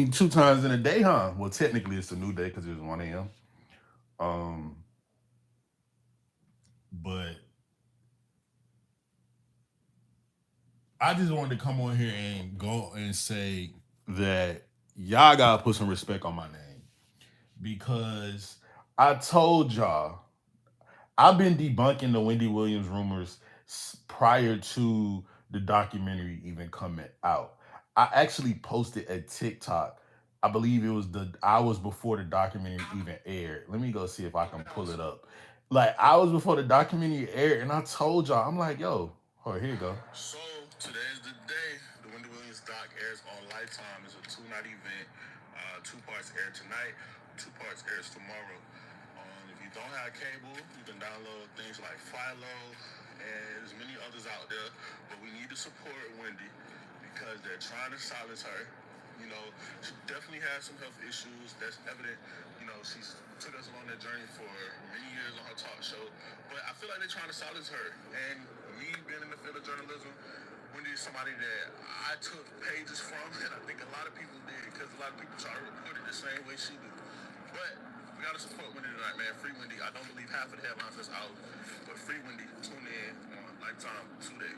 2 times in a day, huh? Well, technically it's a new day because it was 1 a.m. Um, but I just wanted to come on here and go and say that y'all gotta put some respect on my name because I told y'all I've been debunking the Wendy Williams rumors prior to the documentary even coming out. I actually posted a TikTok. I believe it was the hours before the documentary even aired. Let me go see if I can pull it up. Like hours before the documentary aired, and I told y'all, I'm like, yo, oh, here you go. So today's the day. The Wendy Williams doc airs on Lifetime. It's a 2 night event. 2 parts air tonight. 2 parts airs tomorrow. If you don't have cable, you can download things like Philo and there's many others out there. But we need to support Wendy because they're trying to silence her. You know, she definitely has some health issues. That's evident. You know, she's took us along that journey for many years on her talk show. But I feel like they're trying to silence her. And me being in the field of journalism, Wendy is somebody that I took pages from, and I think a lot of people did because a lot of people try to report it the same way she did. But we gotta support Wendy tonight, man. Free Wendy. I don't believe half of the headlines that's out, but free Wendy. Tune in on Lifetime today.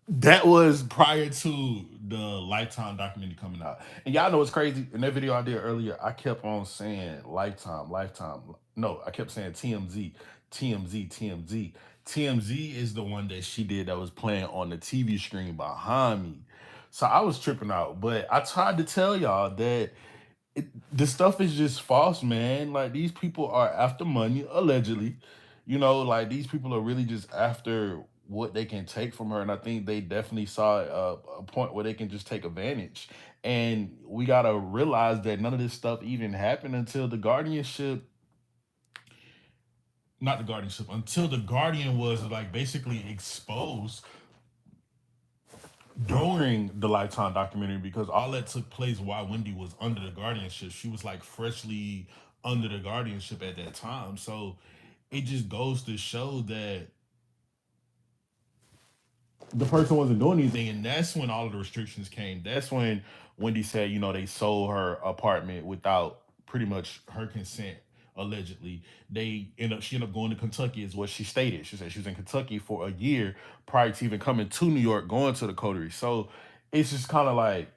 That was prior to the Lifetime documentary coming out. And y'all know what's crazy? In that video I did earlier, I kept on saying Lifetime, Lifetime. No, I kept saying TMZ, TMZ, TMZ. TMZ is the one that she did that was playing on the TV screen behind me. So I was tripping out. But I tried to tell y'all that the stuff is just false, man. Like these people are after money, allegedly. You know, like these people are really just after what they can take from her, and I think they definitely saw a point where they can just take advantage. And we gotta realize that none of this stuff even happened until the guardianship, not the guardianship, until the guardian was like basically exposed during the Lifetime documentary because all that took place while Wendy was under the guardianship. She was like freshly under the guardianship at that time. So it just goes to show that the person wasn't doing anything. And that's when all of the restrictions came. That's when Wendy said, you know, they sold her apartment without pretty much her consent. Allegedly, she ended up going to Kentucky, is what she stated. She said she was in Kentucky for a year prior to even coming to New York, going to the coterie. So it's just kind of like,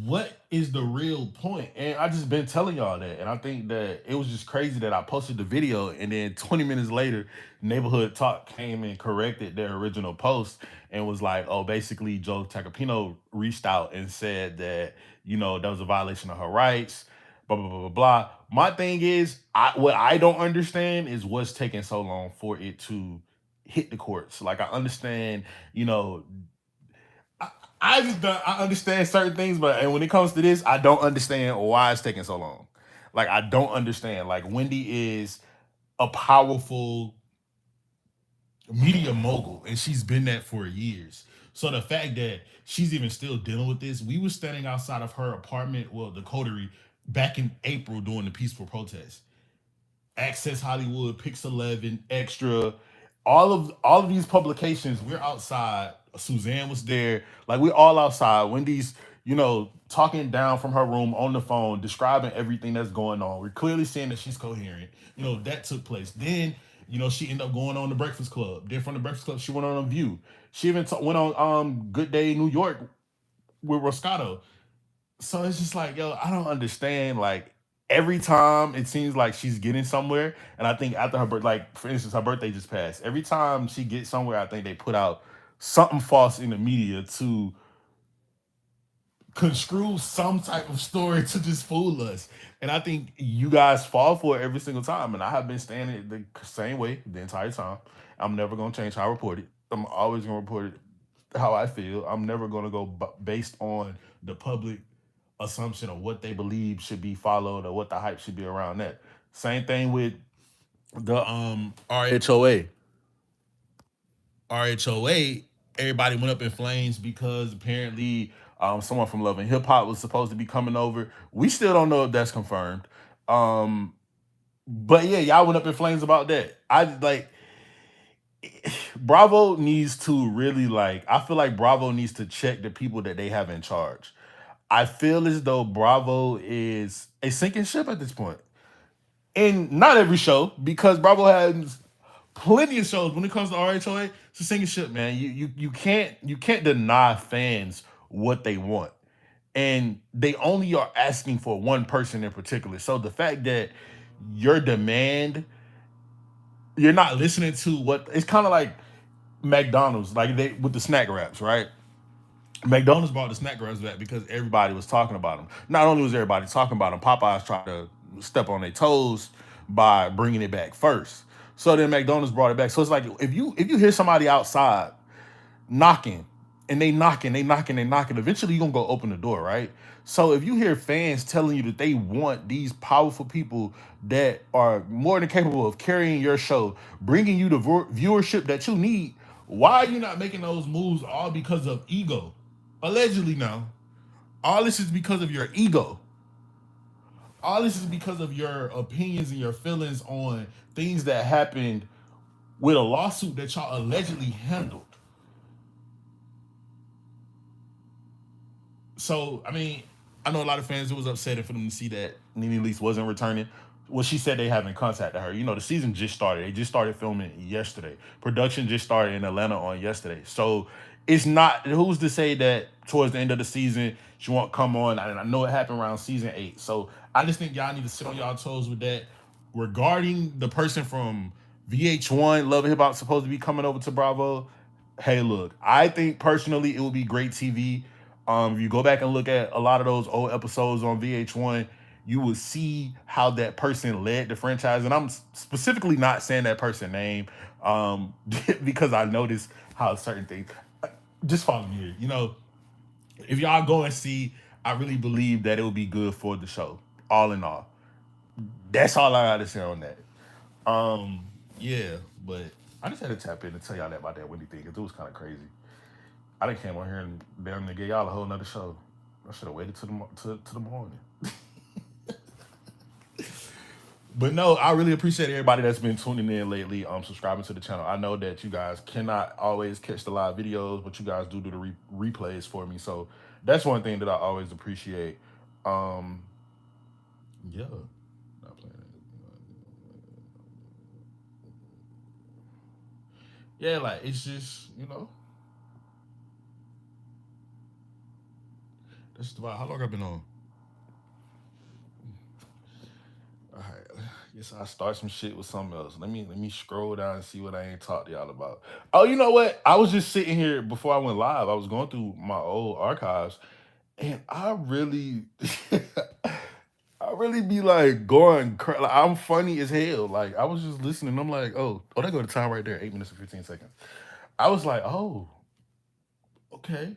what is the real point? And I just been telling y'all that. And I think that it was just crazy that I posted the video and then 20 minutes later, Neighborhood Talk came and corrected their original post and was like, oh, basically Joe Tacopino reached out and said that, you know, that was a violation of her rights, blah, blah, blah, blah, blah. My thing is, what I don't understand is what's taking so long for it to hit the courts. Like I understand, you know, I just don't, I understand certain things, but and when it comes to this, I don't understand why it's taking so long. Like I don't understand. Like Wendy is a powerful media mogul, and she's been that for years. So the fact that she's even still dealing with this, we were standing outside of her apartment, well, the coterie, back in April during the peaceful protest. Access Hollywood, Pix 11, Extra, all of these publications. We're outside. Suzanne was there. Like we're all outside. Wendy's, you know, talking down from her room on the phone, describing everything that's going on. We're clearly seeing that she's coherent. You know, that took place. Then, you know, she ended up going on the Breakfast Club. Then from the Breakfast Club, she went on a View. She even went on Good Day New York with Roscato. So it's just like, yo, I don't understand. Like every time it seems like she's getting somewhere, and I think after her birth, like for instance, her birthday just passed. Every time she gets somewhere, I think they put out something false in the media to construe some type of story to just fool us. And I think you guys fall for it every single time. And I have been standing the same way the entire time. I'm never gonna change how I report it. I'm always gonna report it how I feel. I'm never gonna go based on the public assumption of what they believe should be followed or what the hype should be around that. Same thing with the RHOA. RHOA, everybody went up in flames because apparently someone from Love and Hip Hop was supposed to be coming over. We still don't know if that's confirmed. Um, but yeah, y'all went up in flames about that. I like Bravo needs to really like. I feel like Bravo needs to check the people that they have in charge. I feel as though Bravo is a sinking ship at this point. And not every show, because Bravo has plenty of shows. When it comes to RHOA, it's a sinking ship, man. You can't deny fans what they want, and they only are asking for one person in particular. So the fact that your demand, you're not listening to what, it's kind of like McDonald's, like they with the snack wraps, right? McDonald's brought the snack wraps back because everybody was talking about them. Not only was everybody talking about them, Popeyes tried to step on their toes by bringing it back first. So then McDonald's brought it back. So it's like if you hear somebody outside knocking and they knocking, eventually you're gonna go open the door, right? So if you hear fans telling you that they want these powerful people that are more than capable of carrying your show, bringing you the viewership that you need, why are you not making those moves all because of ego? Allegedly now. All this is because of your ego. All this is because of your opinions and your feelings on things that happened with a lawsuit that y'all allegedly handled. So I mean, I know a lot of fans, it was upsetting for them to see that Nene Leakes wasn't returning. Well, she said they haven't contacted her. You know, the season just started. They just started filming yesterday. Production just started in Atlanta on yesterday. So it's not, who's to say that towards the end of the season she won't come on. I know it happened around season 8. So I just think y'all need to sit on y'all toes with that. Regarding the person from VH1, Love and Hip Hop, supposed to be coming over to Bravo, hey, look, I think personally it would be great TV. If you go back and look at a lot of those old episodes on VH1, you will see how that person led the franchise. And I'm specifically not saying that person name, because I noticed how certain things. Just follow me here. You know, if y'all go and see, I really believe that it would be good for the show. All in all, that's all I got to say on that. Yeah, but I just had to tap in and tell y'all that about that Wendy thing because it was kind of crazy. I done came on here and damn near gave y'all a whole nother show. I should have waited to the morning. But no, I really appreciate everybody that's been tuning in lately, subscribing to the channel. I know that you guys cannot always catch the live videos, but you guys do the replays for me. So that's one thing that I always appreciate. Um, yeah, not playing it. Yeah, like it's just that's just about how long I've been on. All right, guess I'll start some shit with something else. Let me scroll down and see what I ain't talked to y'all about. Oh, you know what? I was just sitting here before I went live. I was going through my old archives, and I really, I really be like like, I'm funny as hell. Like I was just listening. I'm like, oh, that go to time right there, 8 minutes and 15 seconds. I was like, oh, okay.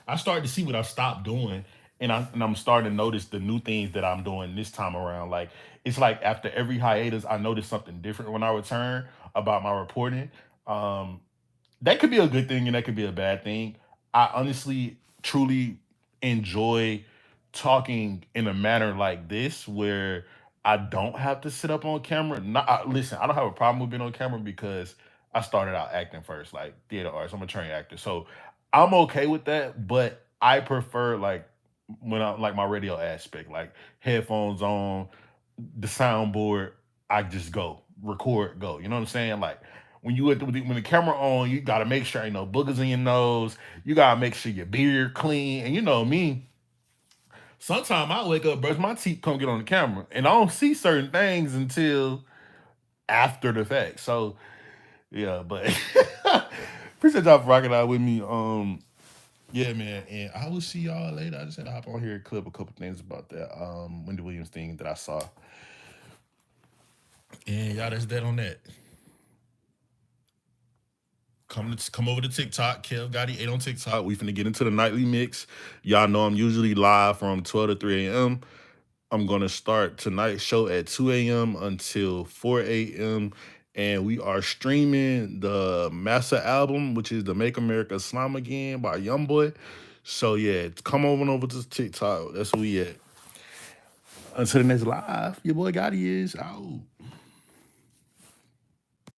I started to see what I stopped doing, and I'm starting to notice the new things that I'm doing this time around. Like it's like after every hiatus, I notice something different when I return about my reporting. Um, that could be a good thing and that could be a bad thing. I honestly, truly enjoy talking in a manner like this where I don't have to sit up on camera. Not listen, I don't have a problem with being on camera because I started out acting first, like theater arts. I'm a trained actor, so I'm okay with that. But I prefer like when I like my radio aspect, like headphones on, the soundboard, I just go record, go. You know what I'm saying? Like when the camera on, you gotta make sure ain't no boogers in your nose. You gotta make sure your beard clean. And you know me, sometimes I wake up, brush my teeth, come get on the camera, and I don't see certain things until after the fact. So yeah, but appreciate y'all for rocking out with me. Yeah, man, and I will see y'all later. I just had to hop on here and clip a couple things about that Wendy Williams thing that I saw. And y'all, that's that on that. Come over to TikTok. Kev Gotti 8 on TikTok. We finna get into the nightly mix. Y'all know I'm usually live from 12 to 3 a.m. I'm gonna start tonight's show at 2 a.m. until 4 a.m. And we are streaming the Massa album, which is the Make America Slime Again by Youngboy. So yeah, come over to TikTok. That's where we at. Until the next live, your boy Gotti is out.